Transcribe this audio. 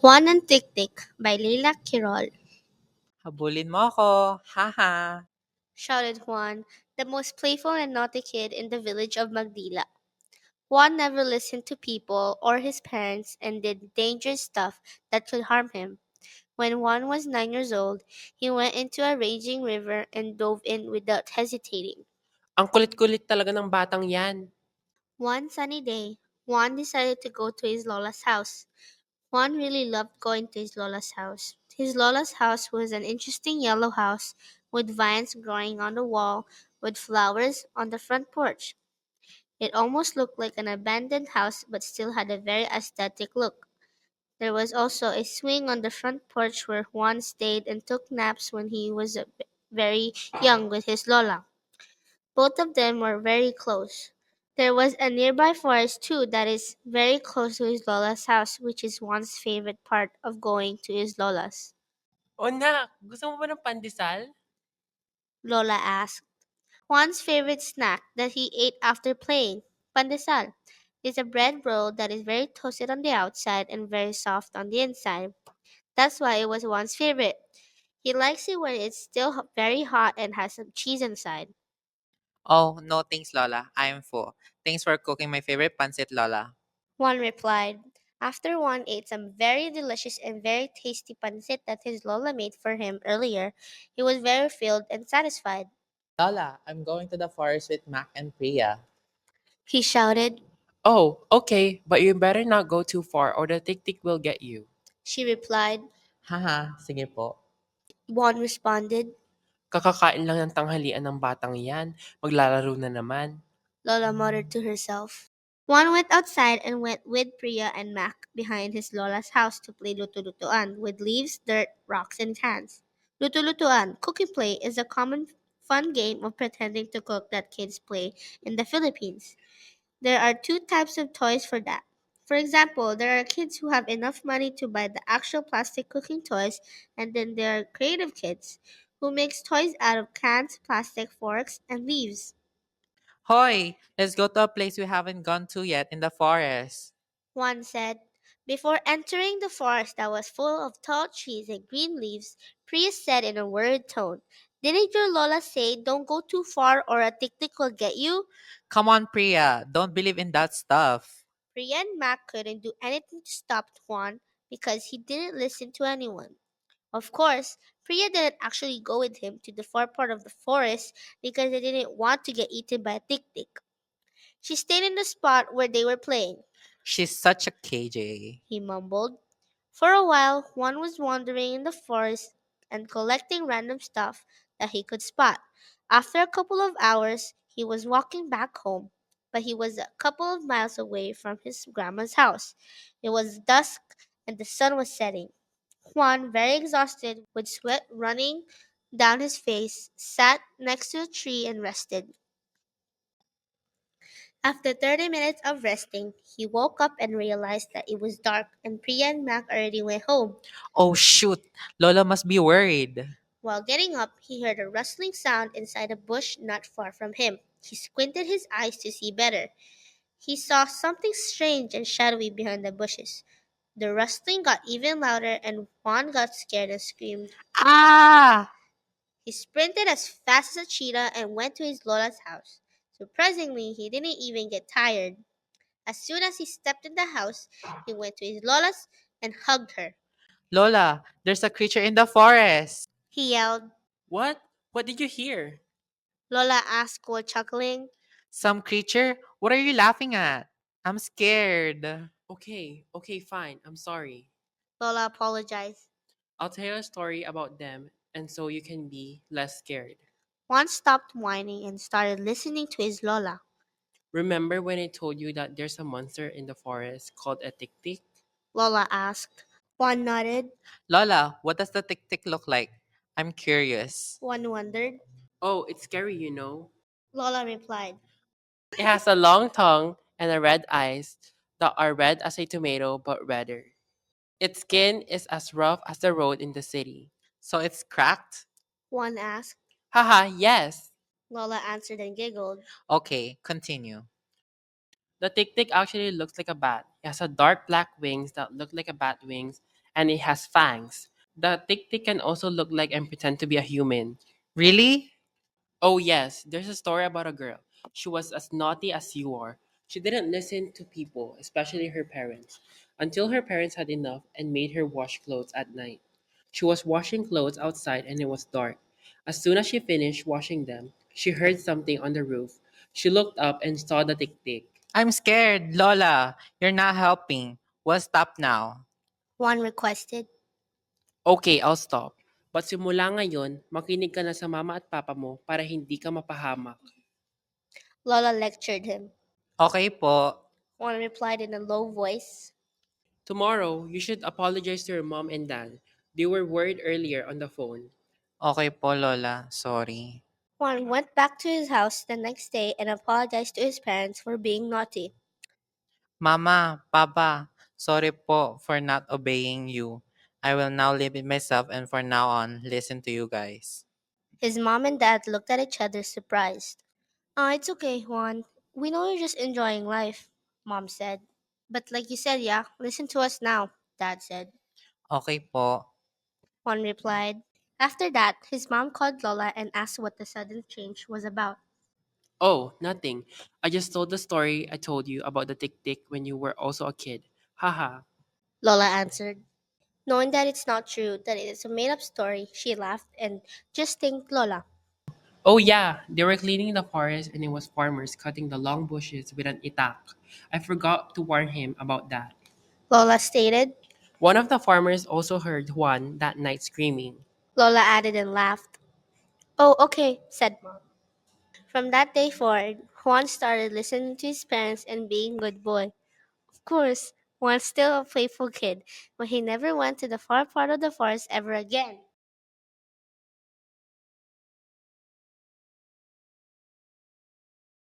Juan and Tiktik by Leilah Quirol, Habulin mo ako, haha. shouted Juan, the most playful and naughty kid in the village of Magdila. Juan never listened to people or his parents and did dangerous stuff that could harm him. When Juan was 9 years old, he went into a raging river and dove in without hesitating. Ang kulit-kulit talaga ng batang yan. One sunny day, Juan decided to go to his Lola's house. Juan really loved going to his Lola's house. His Lola's house was an interesting yellow house with vines growing on the wall with flowers on the front porch. It almost looked like an abandoned house but still had a very aesthetic look. There was also a swing on the front porch where Juan stayed and took naps when he was very young with his Lola. Both of them were very close. There was a nearby forest too that is very close to his Lola's house, which is Juan's favorite part of going to his Lola's. O nak, gusto mo ba ng pandesal? Lola asked. Juan's favorite snack that he ate after playing, pandesal, is a bread roll that is very toasted on the outside and very soft on the inside. That's why it was Juan's favorite. He likes it when it's still very hot and has some cheese inside. Oh, no thanks, Lola. I am full. Thanks for cooking my favorite pancit, Lola. Juan replied. After Juan ate some very delicious and very tasty pancit that his Lola made for him earlier, he was very filled and satisfied. Lola, I'm going to the forest with Mac and Priya. He shouted. Oh, okay, but you better not go too far or the Tiktik will get you. She replied. Haha, sige po. Juan responded. Kakakain lang ng tanghalian ng batang yan. Maglalaro na naman. Lola muttered to herself. Juan went outside and went with Priya and Mac behind his Lola's house to play luto-lutuan with leaves, dirt, rocks, and cans. Luto-lutuan, cooking play, is a common fun game of pretending to cook that kids play in the Philippines. There are two types of toys for that. For example, there are kids who have enough money to buy the actual plastic cooking toys, and then there are creative kids who makes toys out of cans, plastic forks, and leaves. Hoy, let's go to a place we haven't gone to yet in the forest. Juan said. Before entering the forest that was full of tall trees and green leaves, Priya said in a worried tone, "Didn't your Lola say don't go too far or a tic-tic will get you?" Come on, Priya. Don't believe in that stuff. Priya and Mac couldn't do anything to stop Juan because he didn't listen to anyone. Of course, Priya didn't actually go with him to the far part of the forest because they didn't want to get eaten by a tic-tic. She stayed in the spot where they were playing. She's such a KJ. He mumbled. For a while, Juan was wandering in the forest and collecting random stuff that he could spot. After a couple of hours, he was walking back home, but he was a couple of miles away from his grandma's house. It was dusk and the sun was setting. Juan, very exhausted, with sweat running down his face, sat next to a tree and rested. After 30 minutes of resting, he woke up and realized that it was dark and Priya and Mac already went home. Oh shoot, Lola must be worried. While getting up, he heard a rustling sound inside a bush not far from him. He squinted his eyes to see better. He saw something strange and shadowy behind the bushes. The rustling got even louder and Juan got scared and screamed. Ah! He sprinted as fast as a cheetah and went to his Lola's house. Surprisingly, he didn't even get tired. As soon as he stepped in the house, he went to his Lola's and hugged her. Lola, there's a creature in the forest. He yelled. What? What did you hear? Lola asked while chuckling. Some creature? What are you laughing at? I'm scared. Okay, fine. I'm sorry. Lola apologized. I'll tell you a story about them and so you can be less scared. Juan stopped whining and started listening to his Lola. Remember when I told you that there's a monster in the forest called a Tiktik? Lola asked. Juan nodded. Lola, what does the tick-tick look like? I'm curious. Juan wondered. Oh, it's scary, you know. Lola replied. It has a long tongue and a red eyes that are red as a tomato but redder. Its skin is as rough as the road in the city. So it's cracked? Juan asked. Haha, yes. Lola answered and giggled. Okay, continue. The Tik Tik actually looks like a bat. It has a dark black wings that look like a bat wings and it has fangs. The Tiktik can also look like and pretend to be a human. Really? Oh, yes, there's a story about a girl. She was as naughty as you are. She didn't listen to people, especially her parents, until her parents had enough and made her wash clothes at night. She was washing clothes outside and it was dark. As soon as she finished washing them, she heard something on the roof. She looked up and saw the tick tick. I'm scared, Lola. You're not helping. We'll stop now. Juan requested. Okay, I'll stop. But simula ngayon, makinig ka na sa mama at papa mo para hindi ka mapahamak. Lola lectured him. Okay po. Juan replied in a low voice. Tomorrow, you should apologize to your mom and dad. They were worried earlier on the phone. Okay po, Lola. Sorry. Juan went back to his house the next day and apologized to his parents for being naughty. Mama, Papa, sorry po for not obeying you. I will now live it myself and for now on, listen to you guys. His mom and dad looked at each other surprised. It's okay, Juan. We know you're just enjoying life, Mom said. But like you said, yeah, listen to us now, Dad said. Okay po. Juan replied. After that, his mom called Lola and asked what the sudden change was about. Oh, nothing. I just told the story I told you about the tick tick when you were also a kid. Haha. Lola answered. Knowing that it's not true, that it is a made up story, she laughed and just thanked Lola. Oh yeah, they were cleaning the forest and it was farmers cutting the long bushes with an itak. I forgot to warn him about that. Lola stated. One of the farmers also heard Juan that night screaming. Lola added and laughed. Oh, okay, said Mom. From that day forward, Juan started listening to his parents and being a good boy. Of course, Juan's still a playful kid, but he never went to the far part of the forest ever again.